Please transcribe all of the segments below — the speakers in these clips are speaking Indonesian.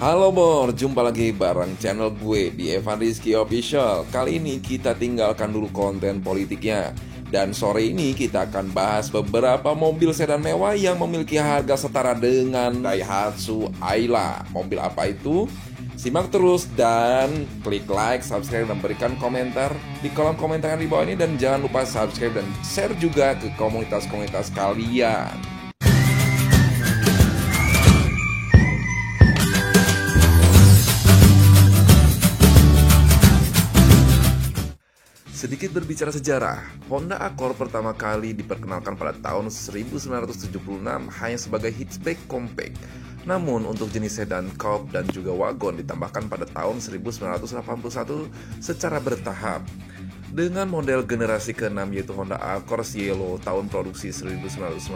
Halo Bor, jumpa lagi bareng channel gue di Evan Rizky Official. Kali ini kita tinggalkan dulu konten politiknya. Dan sore ini kita akan bahas beberapa mobil sedan mewah yang memiliki harga setara dengan Daihatsu Ayla. Mobil apa itu? Simak terus dan klik like, subscribe, dan berikan komentar di kolom komentar yang di bawah ini. Dan jangan lupa subscribe dan share juga ke komunitas-komunitas kalian. Sedikit berbicara sejarah, Honda Accord pertama kali diperkenalkan pada tahun 1976 hanya sebagai hatchback compact. Namun untuk jenis sedan, coupe, dan juga wagon ditambahkan pada tahun 1981 secara bertahap. Dengan model generasi ke-6 yaitu Honda Accord Cielo tahun produksi 1994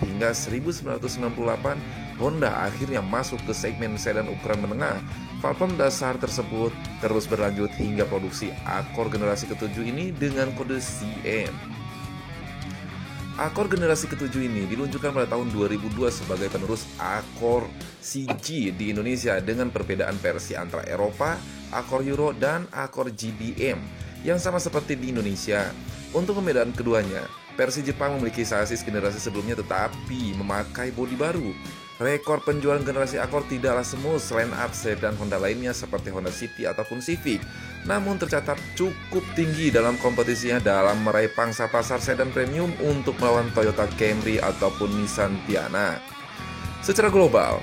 hingga 1998, Honda akhirnya masuk ke segmen sedan ukuran menengah. Platform dasar tersebut terus berlanjut hingga produksi Accord generasi ke-7 ini dengan kode CM. Accord generasi ke-7 ini diluncurkan pada tahun 2002 sebagai penerus Accord CG di Indonesia dengan perbedaan versi antara Eropa, Accord Euro, dan Accord GBM yang sama seperti di Indonesia. Untuk pembedaan keduanya, versi Jepang memiliki sasis generasi sebelumnya tetapi memakai bodi baru. Rekor penjualan generasi Accord tidaklah semulus line up sedan Honda lainnya seperti Honda City ataupun Civic, namun tercatat cukup tinggi dalam kompetisinya dalam meraih pangsa pasar sedan premium untuk melawan Toyota Camry ataupun Nissan Tiana. Secara global,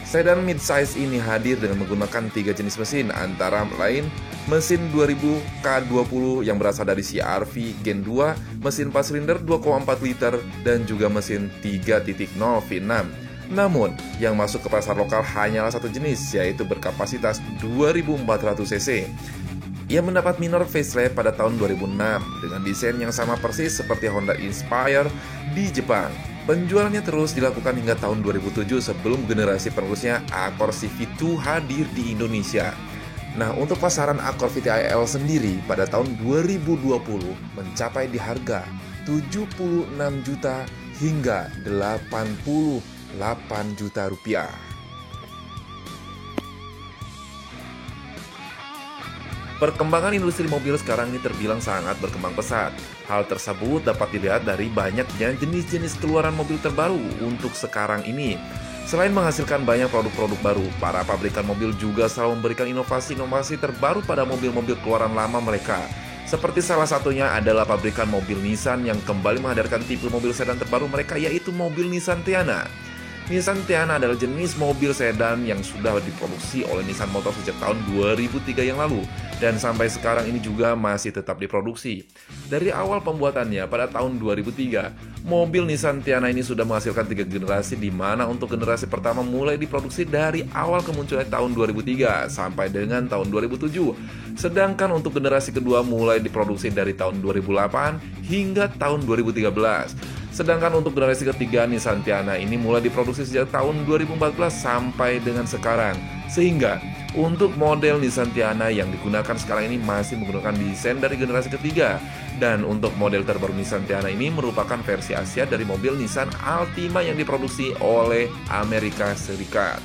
sedan midsize ini hadir dengan menggunakan 3 jenis mesin, antara lain mesin 2000 K20 yang berasal dari CR-V Gen 2, mesin 4 silinder 2,4 liter, dan juga mesin 3.0 V6. Namun, yang masuk ke pasar lokal hanyalah satu jenis, yaitu berkapasitas 2400 cc. Ia mendapat minor facelift pada tahun 2006 dengan desain yang sama persis seperti Honda Inspire di Jepang. Penjualannya terus dilakukan hingga tahun 2007 sebelum generasi penerusnya Accord CV2 hadir di Indonesia. Nah, untuk pasaran Accord VTIL sendiri pada tahun 2020 mencapai di harga 76 juta hingga 88 juta rupiah. Perkembangan industri mobil sekarang ini terbilang sangat berkembang pesat. Hal tersebut dapat dilihat dari banyaknya jenis-jenis keluaran mobil terbaru untuk sekarang ini. Selain menghasilkan banyak produk-produk baru, para pabrikan mobil juga selalu memberikan inovasi-inovasi terbaru pada mobil-mobil keluaran lama mereka. Seperti salah satunya adalah pabrikan mobil Nissan yang kembali menghadirkan tipe mobil sedan terbaru mereka, yaitu mobil Nissan Tiana. Nissan Tiana adalah jenis mobil sedan yang sudah diproduksi oleh Nissan Motor sejak tahun 2003 yang lalu dan sampai sekarang ini juga masih tetap diproduksi. Dari awal pembuatannya pada tahun 2003, mobil Nissan Tiana ini sudah menghasilkan 3 generasi, di mana untuk generasi pertama mulai diproduksi dari awal kemunculan tahun 2003 sampai dengan tahun 2007. Sedangkan untuk generasi kedua mulai diproduksi dari tahun 2008 hingga tahun 2013. Sedangkan untuk generasi ketiga Nissan Tiana ini mulai diproduksi sejak tahun 2014 sampai dengan sekarang. Sehingga untuk model Nissan Tiana yang digunakan sekarang ini masih menggunakan desain dari generasi ketiga. Dan untuk model terbaru Nissan Tiana ini merupakan versi Asia dari mobil Nissan Altima yang diproduksi oleh Amerika Serikat.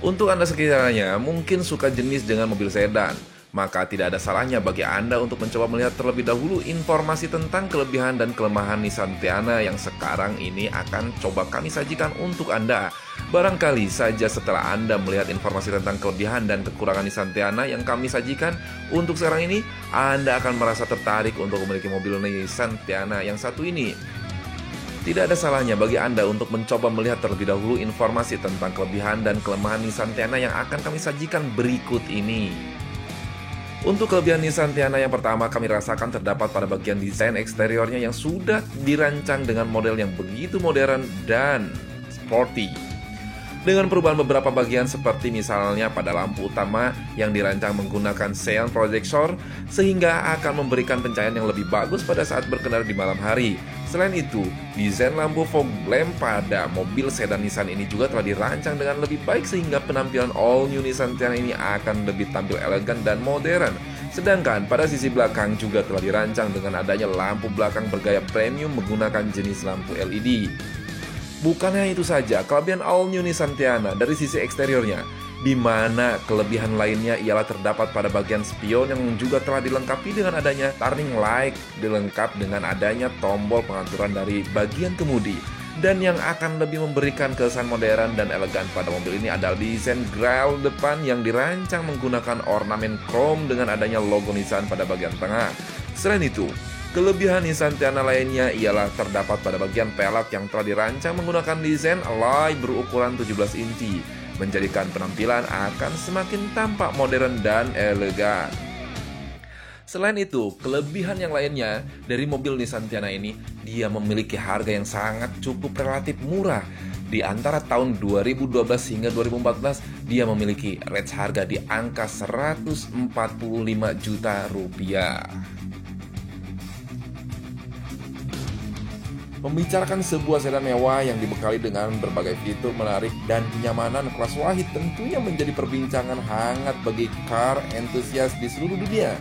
Untuk Anda sekiranya mungkin suka jenis dengan mobil sedan, maka tidak ada salahnya bagi Anda untuk mencoba melihat terlebih dahulu informasi tentang kelebihan dan kelemahan Nissan Tiana yang sekarang ini akan coba kami sajikan untuk Anda. Barangkali saja setelah Anda melihat informasi tentang kelebihan dan kekurangan Nissan Tiana yang kami sajikan untuk sekarang ini, Anda akan merasa tertarik untuk memiliki mobil Nissan Tiana yang satu ini. Tidak ada salahnya bagi Anda untuk mencoba melihat terlebih dahulu informasi tentang kelebihan dan kelemahan Nissan Tiana yang akan kami sajikan berikut ini. Untuk kelebihan Nissan Tiana yang pertama kami rasakan terdapat pada bagian desain eksteriornya yang sudah dirancang dengan model yang begitu modern dan sporty. Dengan perubahan beberapa bagian seperti misalnya pada lampu utama yang dirancang menggunakan cyan projector sehingga akan memberikan pencahayaan yang lebih bagus pada saat berkendara di malam hari. Selain itu, desain lampu fog lamp pada mobil sedan Nissan ini juga telah dirancang dengan lebih baik sehingga penampilan all new Nissan Tiana ini akan lebih tampil elegan dan modern. Sedangkan pada sisi belakang juga telah dirancang dengan adanya lampu belakang bergaya premium menggunakan jenis lampu LED. Bukan hanya itu saja, kelebihan all new Nissan Tiana dari sisi eksteriornya, di mana kelebihan lainnya ialah terdapat pada bagian spion yang juga telah dilengkapi dengan adanya turning light, dilengkap dengan adanya tombol pengaturan dari bagian kemudi. Dan yang akan lebih memberikan kesan modern dan elegan pada mobil ini adalah desain grill depan yang dirancang menggunakan ornamen chrome dengan adanya logo Nissan pada bagian tengah. Selain itu, kelebihan Nissan Tiana lainnya ialah terdapat pada bagian pelek yang telah dirancang menggunakan desain alloy berukuran 17 inci, menjadikan penampilan akan semakin tampak modern dan elegan. Selain itu, kelebihan yang lainnya dari mobil Nissan Tiana ini, dia memiliki harga yang sangat cukup relatif murah. Di antara tahun 2012 hingga 2014, dia memiliki range harga di angka 145 juta rupiah. Membicarakan sebuah sedan mewah yang dibekali dengan berbagai fitur menarik dan kenyamanan kelas wahid tentunya menjadi perbincangan hangat bagi car enthusiast di seluruh dunia.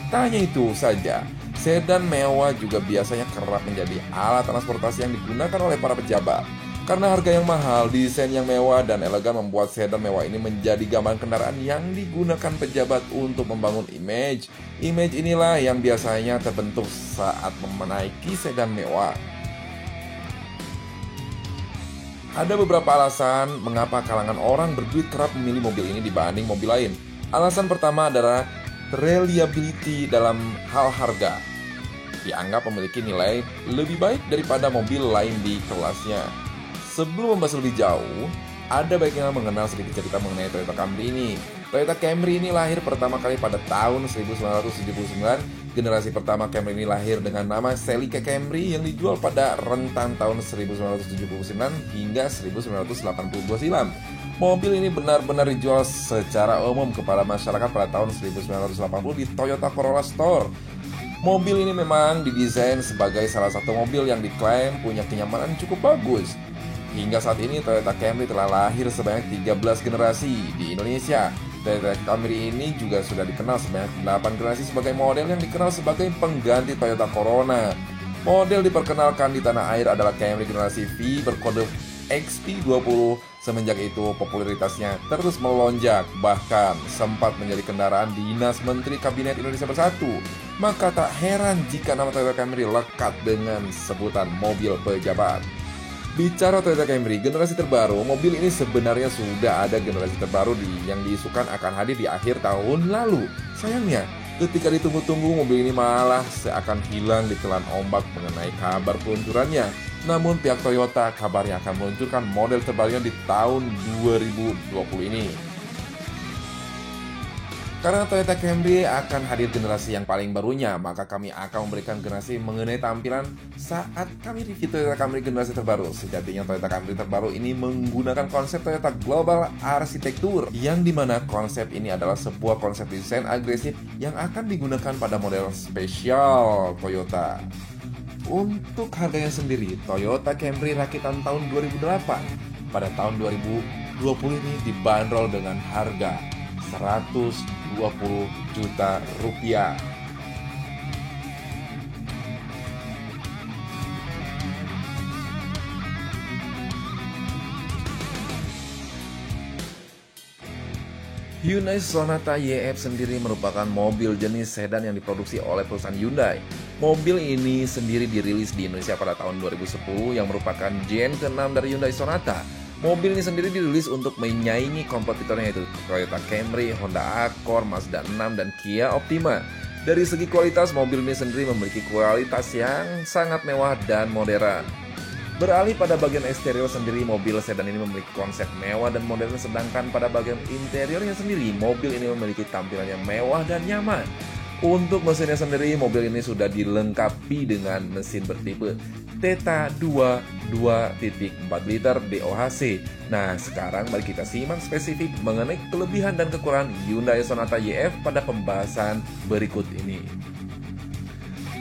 Tak hanya itu saja, sedan mewah juga biasanya kerap menjadi alat transportasi yang digunakan oleh para pejabat. Karena harga yang mahal, desain yang mewah dan elegan membuat sedan mewah ini menjadi gambaran kendaraan yang digunakan pejabat untuk membangun image. Image inilah yang biasanya terbentuk saat menaiki sedan mewah. Ada beberapa alasan mengapa kalangan orang berduit kerap memilih mobil ini dibanding mobil lain. Alasan pertama adalah reliability dalam hal harga. Dianggap memiliki nilai lebih baik daripada mobil lain di kelasnya. Sebelum membahas lebih jauh, ada baiknya mengenal sedikit cerita mengenai Toyota Camry ini. Toyota Camry ini lahir pertama kali pada tahun 1979. Generasi pertama Camry ini lahir dengan nama Celica Camry yang dijual pada rentan tahun 1979 hingga 1982 silam. Mobil ini benar-benar dijual secara umum kepada masyarakat pada tahun 1980 di Toyota Corolla Store. Mobil ini memang didesain sebagai salah satu mobil yang diklaim punya kenyamanan cukup bagus. Hingga saat ini Toyota Camry telah lahir sebanyak 13 generasi di Indonesia. Toyota Camry ini juga sudah dikenal sebanyak 8 generasi sebagai model yang dikenal sebagai pengganti Toyota Corona. Model diperkenalkan di tanah air adalah Camry generasi V berkode XP20. Semenjak itu popularitasnya terus melonjak, bahkan sempat menjadi kendaraan dinas Menteri Kabinet Indonesia Bersatu. Maka tak heran jika nama Toyota Camry lekat dengan sebutan mobil pejabat. Bicara Toyota Camry generasi terbaru, mobil ini sebenarnya sudah ada generasi terbaru yang diisukan akan hadir di akhir tahun lalu. Sayangnya, ketika ditunggu-tunggu, mobil ini malah seakan hilang di telan ombak mengenai kabar peluncurannya. Namun pihak Toyota kabarnya akan meluncurkan model terbarunya di tahun 2020 ini. Karena Toyota Camry akan hadir generasi yang paling barunya, maka kami akan memberikan generasi mengenai tampilan saat kami review Toyota Camry generasi terbaru. Sejatinya Toyota Camry terbaru ini menggunakan konsep Toyota Global Architecture, yang dimana konsep ini adalah sebuah konsep desain agresif yang akan digunakan pada model spesial Toyota. Untuk harganya sendiri, Toyota Camry rakitan tahun 2008 pada tahun 2020 ini dibanderol dengan harga 120 juta rupiah. Hyundai Sonata YF sendiri merupakan mobil jenis sedan yang diproduksi oleh perusahaan Hyundai. Mobil ini sendiri dirilis di Indonesia pada tahun 2010 yang merupakan gen ke-6 dari Hyundai Sonata. Mobil ini sendiri dirilis untuk menyaingi kompetitornya yaitu Toyota Camry, Honda Accord, Mazda 6, dan Kia Optima. Dari segi kualitas, mobil ini sendiri memiliki kualitas yang sangat mewah dan modern. Beralih pada bagian eksterior sendiri, mobil sedan ini memiliki konsep mewah dan modern, sedangkan pada bagian interiornya sendiri, mobil ini memiliki tampilan yang mewah dan nyaman. Untuk mesinnya sendiri, mobil ini sudah dilengkapi dengan mesin bertipe Theta 2 2.4 liter DOHC. Nah, sekarang mari kita simak spesifik mengenai kelebihan dan kekurangan Hyundai Sonata YF pada pembahasan berikut ini.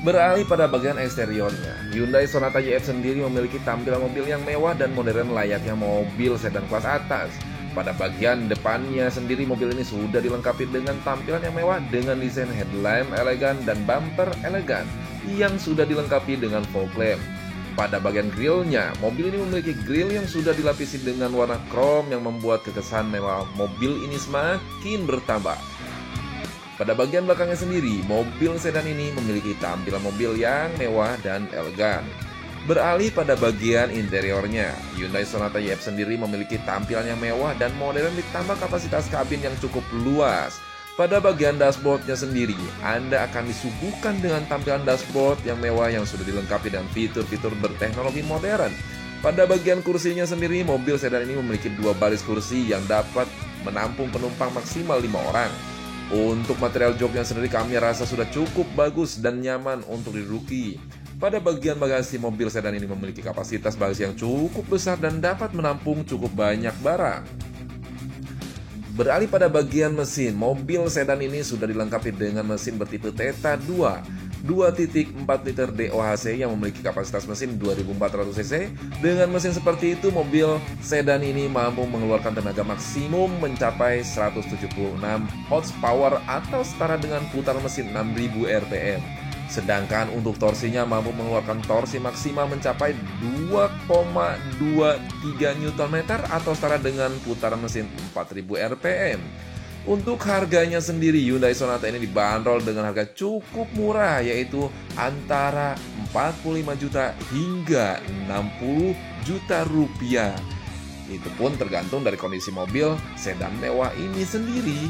Beralih pada bagian eksteriornya, Hyundai Sonata YF sendiri memiliki tampilan mobil yang mewah dan modern layaknya mobil sedan kelas atas. Pada bagian depannya sendiri, mobil ini sudah dilengkapi dengan tampilan yang mewah dengan desain headlamp elegan dan bumper elegan yang sudah dilengkapi dengan fog lamp. Pada bagian grillnya, mobil ini memiliki grill yang sudah dilapisi dengan warna krom yang membuat kekesan mewah mobil ini semakin bertambah. Pada bagian belakangnya sendiri, mobil sedan ini memiliki tampilan mobil yang mewah dan elegan. Beralih pada bagian interiornya, Hyundai Sonata YF sendiri memiliki tampilan yang mewah dan modern ditambah kapasitas kabin yang cukup luas. Pada bagian dashboardnya sendiri, Anda akan disuguhkan dengan tampilan dashboard yang mewah yang sudah dilengkapi dengan fitur-fitur berteknologi modern. Pada bagian kursinya sendiri, mobil sedan ini memiliki 2 baris kursi yang dapat menampung penumpang maksimal 5 orang. Untuk material joknya sendiri kami rasa sudah cukup bagus dan nyaman untuk diduduki. Pada bagian bagasi, mobil sedan ini memiliki kapasitas bagasi yang cukup besar dan dapat menampung cukup banyak barang. Beralih pada bagian mesin, mobil sedan ini sudah dilengkapi dengan mesin bertipe Theta 2 2.4 liter DOHC yang memiliki kapasitas mesin 2400 cc. Dengan mesin seperti itu, mobil sedan ini mampu mengeluarkan tenaga maksimum mencapai 176 horsepower atau setara dengan putaran mesin 6000 rpm. Sedangkan untuk torsinya mampu mengeluarkan torsi maksimal mencapai 2,23 Nm atau setara dengan putaran mesin 4000 rpm. Untuk harganya sendiri, Hyundai Sonata ini dibanderol dengan harga cukup murah, yaitu antara 45 juta hingga 60 juta rupiah. Itu pun tergantung dari kondisi mobil sedan mewah ini sendiri.